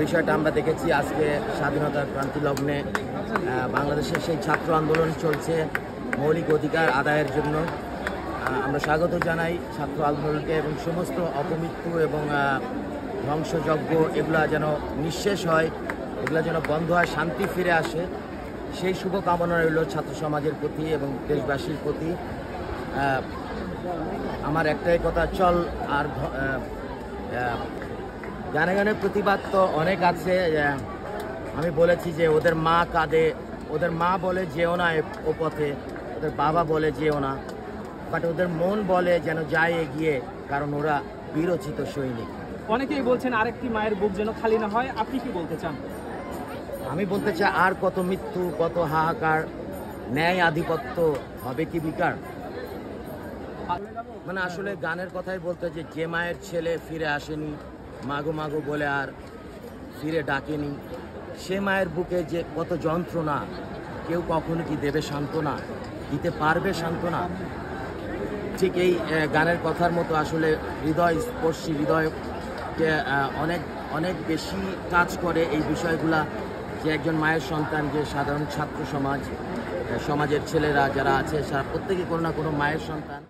বিষয়টা আমরা দেখেছি আজকে স্বাধীনতার ক্রান্তি লগ্নে বাংলাদেশের সেই ছাত্র আন্দোলন চলছে মৌলিক অধিকার আদায়ের জন্য। আমরা স্বাগত জানাই ছাত্র আন্দোলনকে এবং সমস্ত অপমৃত্যু এবং ধ্বংসযজ্ঞ এগুলা যেন নিঃশেষ হয়, এগুলা যেন বন্ধ হয়, শান্তি ফিরে আসে, সেই শুভকামনা রইল ছাত্র সমাজের প্রতি এবং দেশবাসীর প্রতি। আমার একটাই কথা, চল আর গানে গানে প্রতিবাদ তো অনেক আছে। আমি বলেছি যে ওদের মা কাঁদে, ওদের মা বলে যেও না ও পথে, ওদের বাবা বলে যেও না, বাট ওদের মন বলে যেন যায় এগিয়ে, কারণ ওরা বিরচিত সৈনিক। অনেকেই বলছেন আরেকটি মায়ের বুক যেন খালি না হয়, আপনি কি বলতে চান? আমি বলতে চাই আর কত মৃত্যু, কত হাহাকার, ন্যায় আধিপত্য হবে কি বিকার। মানে আসলে গানের কথাই বলতে, যে মায়ের ছেলে ফিরে আসেনি, মাগো মাগো বলে আর ফিরে ডাকেনি, সে মায়ের বুকে যে কত যন্ত্রণা, কেউ কখনো কি দেবে সান্ত্বনা, দিতে পারবে সান্ত্বনা? ঠিক এই গানের কথার মতো আসলে হৃদয় স্পর্শী, হৃদয়কে অনেক অনেক বেশি কাজ করে এই বিষয়গুলা, যে একজন মায়ের সন্তান, যে সাধারণ ছাত্র সমাজ, সমাজের ছেলেরা যারা আছে প্রত্যেকে কোনো না কোনো মায়ের সন্তান।